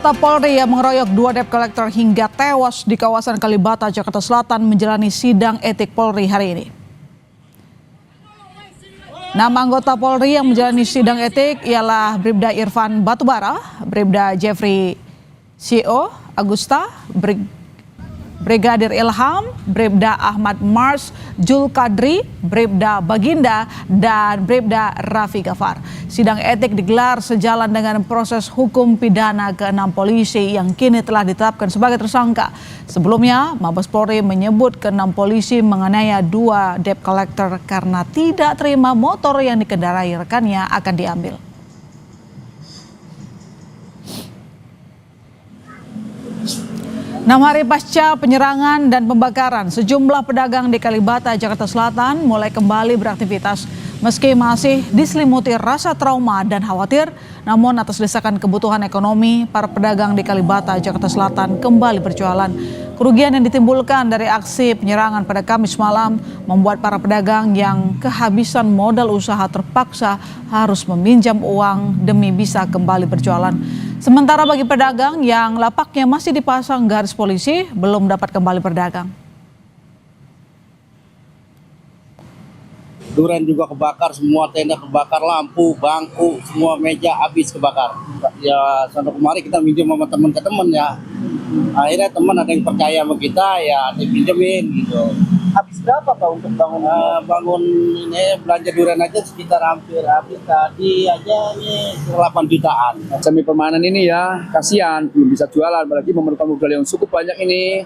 Polri yang mengeroyok 2 debt collector hingga tewas di kawasan Kalibata, Jakarta Selatan menjalani sidang etik Polri hari ini. 6 anggota Polri yang menjalani sidang etik ialah Bribda Irfan Batubara, Bribda Jeffrey C.O. Agusta, Brigadir Ilham, Bribda Ahmad Mars, Jul Kadri, Bribda Baginda, dan Bribda Raffi Gafar. Sidang etik digelar sejalan dengan proses hukum pidana ke-6 polisi yang kini telah ditetapkan sebagai tersangka. Sebelumnya, Mabes Polri menyebut ke-6 polisi menganiaya 2 debt collector karena tidak terima motor yang dikendarai rekannya akan diambil. Enam hari pasca penyerangan dan pembakaran, sejumlah pedagang di Kalibata, Jakarta Selatan mulai kembali beraktivitas. Meski masih diselimuti rasa trauma dan khawatir, namun atas desakan kebutuhan ekonomi, para pedagang di Kalibata, Jakarta Selatan kembali berjualan. Kerugian yang ditimbulkan dari aksi penyerangan pada Kamis malam membuat para pedagang yang kehabisan modal usaha terpaksa harus meminjam uang demi bisa kembali berjualan. Sementara bagi pedagang yang lapaknya masih dipasang garis polisi, belum dapat kembali berdagang. Duren juga kebakar, semua tenda kebakar, lampu, bangku, semua meja habis kebakar. Ya sampai kemarin kita minjem sama teman ke teman ya. Akhirnya teman ada yang percaya sama kita, ya ada yang pinjemin gitu. Habis berapa Pak untuk bangun? Bangun ini belanja duren aja sekitar hampir habis tadi aja nih 8 jutaan. Semi permanen ini ya kasihan belum bisa jualan, apalagi memerlukan modal yang cukup banyak ini.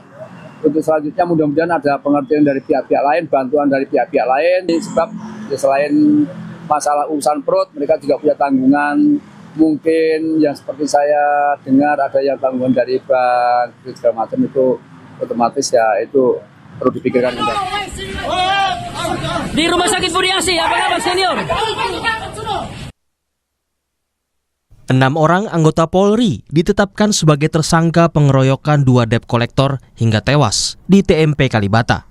Untuk selanjutnya mudah-mudahan ada pengertian dari pihak-pihak lain, bantuan dari pihak-pihak lain. Sebab ya, selain masalah urusan perut, mereka juga punya tanggungan. Mungkin yang seperti saya dengar ada yang tanggungan dari bank, segala macam itu otomatis ya itu perlu dipikirkan. Di Rumah Sakit Budiasi, apa kabar senior? 6 orang anggota Polri ditetapkan sebagai tersangka pengeroyokan 2 debt collector hingga tewas di TMP Kalibata.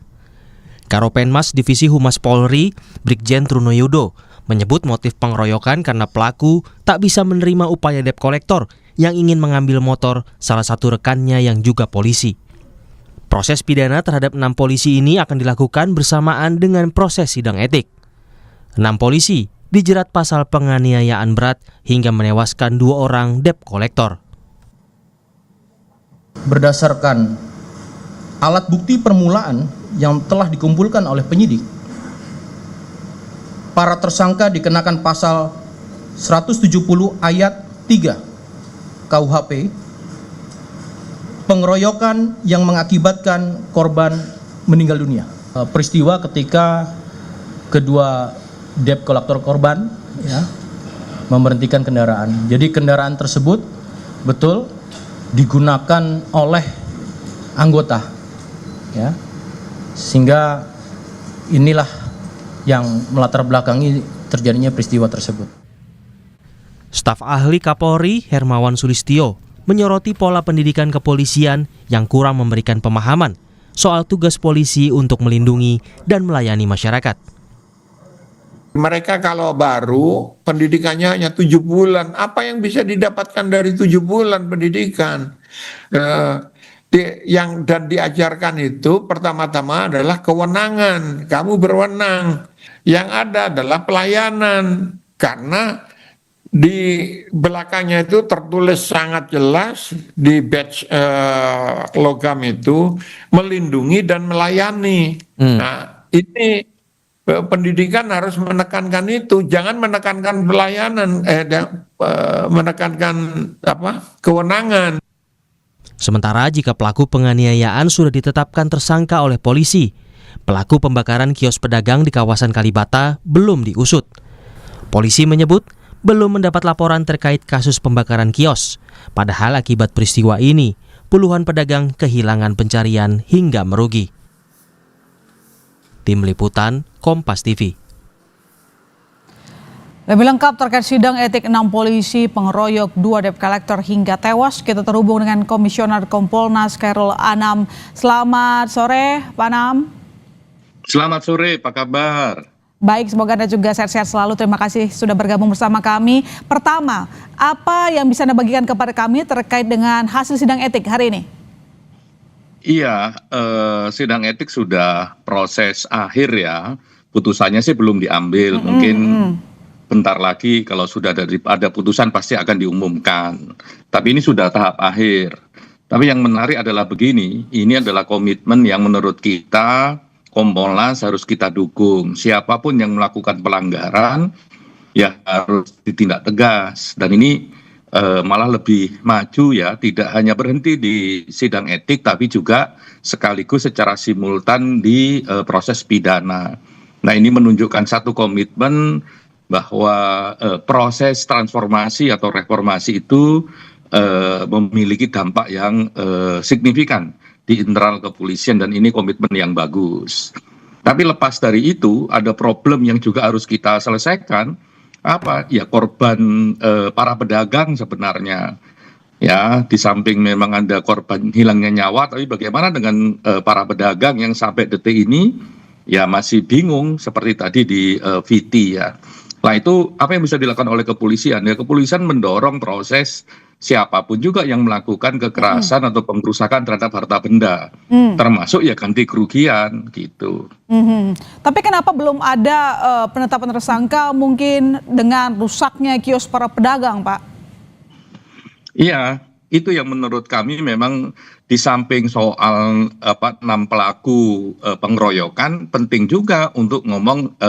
Karopenmas Divisi Humas Polri, Brigjen Trunoyudo, menyebut motif pengeroyokan karena pelaku tak bisa menerima upaya debt collector yang ingin mengambil motor salah satu rekannya yang juga polisi. Proses pidana terhadap 6 polisi ini akan dilakukan bersamaan dengan proses sidang etik. 6 polisi dijerat pasal penganiayaan berat hingga menewaskan 2 orang debt collector. Berdasarkan alat bukti permulaan yang telah dikumpulkan oleh penyidik, para tersangka dikenakan pasal 170 ayat 3 KUHP, pengeroyokan yang mengakibatkan korban meninggal dunia. Peristiwa ketika kedua debt collector korban ya memberhentikan kendaraan. Jadi kendaraan tersebut betul digunakan oleh anggota ya. Sehingga inilah yang melatar belakangi terjadinya peristiwa tersebut. Staf ahli Kapolri Hermawan Sulistyo menyoroti pola pendidikan kepolisian yang kurang memberikan pemahaman soal tugas polisi untuk melindungi dan melayani masyarakat. Mereka kalau baru pendidikannya hanya 7 bulan, apa yang bisa didapatkan dari 7 bulan pendidikan? Yang dan diajarkan itu pertama-tama adalah kewenangan, kamu berwenang. Yang ada adalah pelayanan, karena di belakangnya itu tertulis sangat jelas di badge logam itu melindungi dan melayani. Nah ini pendidikan harus menekankan itu, jangan menekankan pelayanan, menekankan kewenangan. Sementara jika pelaku penganiayaan sudah ditetapkan tersangka oleh polisi, pelaku pembakaran kios pedagang di kawasan Kalibata belum diusut. Polisi menyebut belum mendapat laporan terkait kasus pembakaran kios, padahal akibat peristiwa ini puluhan pedagang kehilangan pencarian hingga merugi. Tim Liputan Kompas TV. Lebih lengkap terkait sidang etik 6 polisi pengeroyok 2 debt collector hingga tewas, kita terhubung dengan Komisioner Kompolnas Khairul Anam. Selamat sore, Pak Anam. Selamat sore, apa kabar? Baik, semoga Anda juga sehat-sehat selalu. Terima kasih sudah bergabung bersama kami. Pertama, apa yang bisa Anda bagikan kepada kami terkait dengan hasil sidang etik hari ini? Iya, sidang etik sudah proses akhir ya. Putusannya sih belum diambil. Mungkin bentar lagi kalau sudah ada putusan pasti akan diumumkan. Tapi ini sudah tahap akhir. Tapi yang menarik adalah begini, ini adalah komitmen yang menurut kita Kompolnas harus kita dukung. Siapapun yang melakukan pelanggaran ya harus ditindak tegas. Dan ini malah lebih maju ya, tidak hanya berhenti di sidang etik tapi juga sekaligus secara simultan di proses pidana. Nah, ini menunjukkan satu komitmen bahwa proses transformasi atau reformasi itu memiliki dampak yang signifikan di internal kepolisian, dan ini komitmen yang bagus. Tapi lepas dari itu ada problem yang juga harus kita selesaikan. Apa ya, korban para pedagang sebenarnya ya, di samping memang ada korban hilangnya nyawa, tapi bagaimana dengan para pedagang yang sampai detik ini ya masih bingung seperti tadi di VT ya. Nah, itu apa yang bisa dilakukan oleh kepolisian? Ya, kepolisian mendorong proses siapapun juga yang melakukan kekerasan atau pengrusakan terhadap harta benda, termasuk ya ganti kerugian gitu. Tapi kenapa belum ada penetapan tersangka mungkin dengan rusaknya kios para pedagang, Pak? Iya, itu yang menurut kami memang di samping soal 6 pelaku pengeroyokan, penting juga untuk ngomong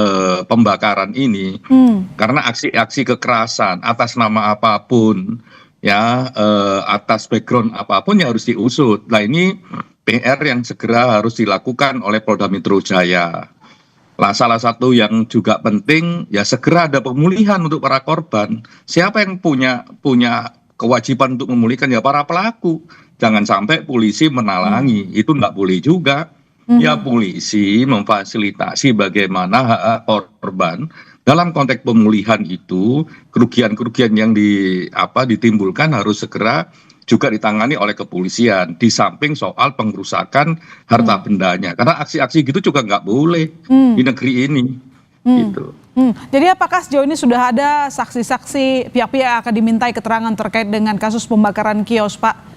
pembakaran ini, karena aksi-aksi kekerasan atas nama apapun ya, atas background apapun ya harus diusut. Nah, ini PR yang segera harus dilakukan oleh Polda Metro Jaya. Lah, salah satu yang juga penting ya segera ada pemulihan untuk para korban. Siapa yang punya kewajiban untuk memulihkan? Ya para pelaku. Jangan sampai polisi menalangi, itu nggak boleh juga. Ya polisi memfasilitasi bagaimana hak korban dalam konteks pemulihan itu, kerugian-kerugian yang ditimbulkan harus segera juga ditangani oleh kepolisian, di samping soal pengrusakan harta bendanya, karena aksi-aksi gitu juga nggak boleh di negeri ini. Gitu. Jadi apakah sejauh ini sudah ada saksi-saksi pihak-pihak yang akan dimintai keterangan terkait dengan kasus pembakaran kios, Pak?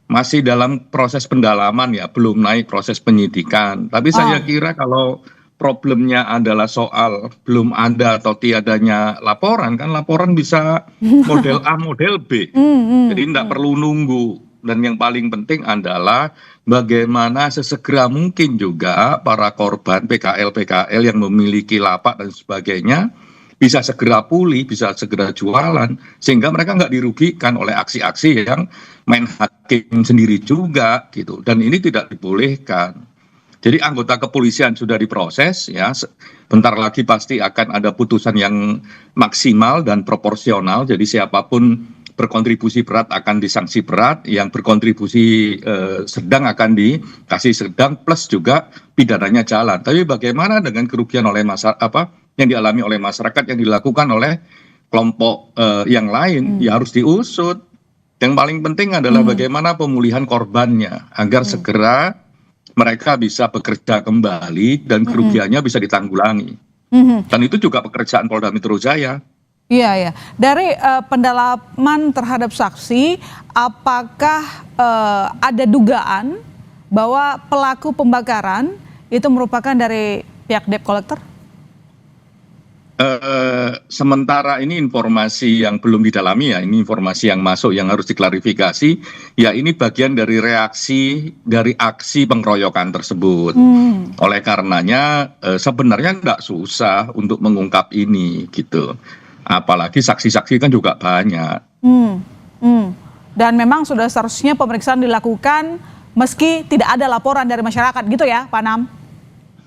Masih dalam proses pendalaman ya, belum naik proses penyidikan. Tapi saya kira kalau problemnya adalah soal belum ada atau tiadanya laporan, kan laporan bisa model A, model B. Jadi tidak perlu nunggu. Dan yang paling penting adalah bagaimana sesegera mungkin juga para korban PKL yang memiliki lapak dan sebagainya bisa segera pulih, bisa segera jualan, sehingga mereka nggak dirugikan oleh aksi-aksi yang main hakim sendiri juga gitu. Dan ini tidak dibolehkan. Jadi anggota kepolisian sudah diproses ya, bentar lagi pasti akan ada putusan yang maksimal dan proporsional. Jadi siapapun berkontribusi berat akan disanksi berat, yang berkontribusi sedang akan dikasih sedang, plus juga pidananya jalan. Tapi bagaimana dengan kerugian oleh yang dialami oleh masyarakat yang dilakukan oleh kelompok yang lain, ya harus diusut. Yang paling penting adalah bagaimana pemulihan korbannya agar segera mereka bisa bekerja kembali dan kerugiannya bisa ditanggulangi. Dan itu juga pekerjaan Polda Metro Jaya. Iya, ya. Dari pendalaman terhadap saksi, apakah ada dugaan bahwa pelaku pembakaran itu merupakan dari pihak debt collector? Sementara ini informasi yang belum didalami ya, ini informasi yang masuk yang harus diklarifikasi. Ya, ini bagian dari reaksi dari aksi pengeroyokan tersebut. Oleh karenanya sebenarnya nggak susah untuk mengungkap ini gitu. Apalagi saksi-saksi kan juga banyak. Dan memang sudah seharusnya pemeriksaan dilakukan meski tidak ada laporan dari masyarakat gitu ya, Pak Nam?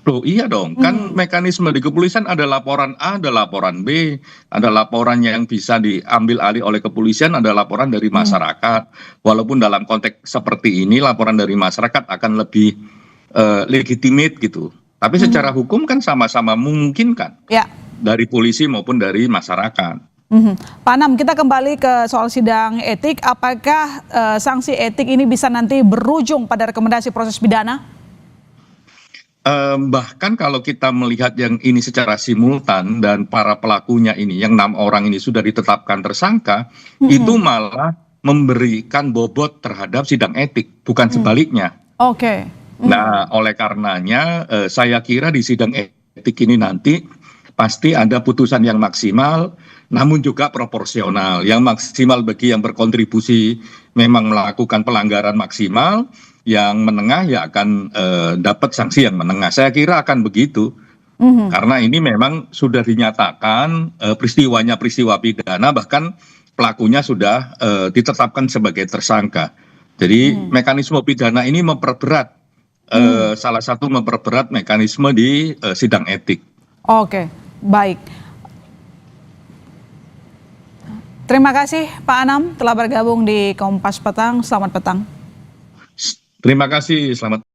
Loh iya dong, kan mekanisme di kepolisian ada laporan A, ada laporan B, ada laporan yang bisa diambil alih oleh kepolisian, ada laporan dari masyarakat. Walaupun dalam konteks seperti ini laporan dari masyarakat akan lebih legitimate gitu. Tapi secara hukum kan sama-sama mungkin kan, dari polisi maupun dari masyarakat. Pak Nam, kita kembali ke soal sidang etik. Apakah sanksi etik ini bisa nanti berujung pada rekomendasi proses pidana? Bahkan kalau kita melihat yang ini secara simultan dan para pelakunya ini, yang 6 orang ini sudah ditetapkan tersangka, itu malah memberikan bobot terhadap sidang etik, bukan sebaliknya. Oke. Nah, oleh karenanya saya kira di sidang etik ini nanti pasti ada putusan yang maksimal, namun juga proporsional. Yang maksimal bagi yang berkontribusi memang melakukan pelanggaran maksimal, yang menengah ya akan dapat sanksi yang menengah. Saya kira akan begitu. Karena ini memang sudah dinyatakan peristiwanya peristiwa pidana, bahkan pelakunya sudah ditetapkan sebagai tersangka. Jadi mekanisme pidana ini memperberat, salah satu memperberat mekanisme di sidang etik. Oke, baik. Terima kasih Pak Anam telah bergabung di Kompas Petang. Selamat petang. Terima kasih, selamat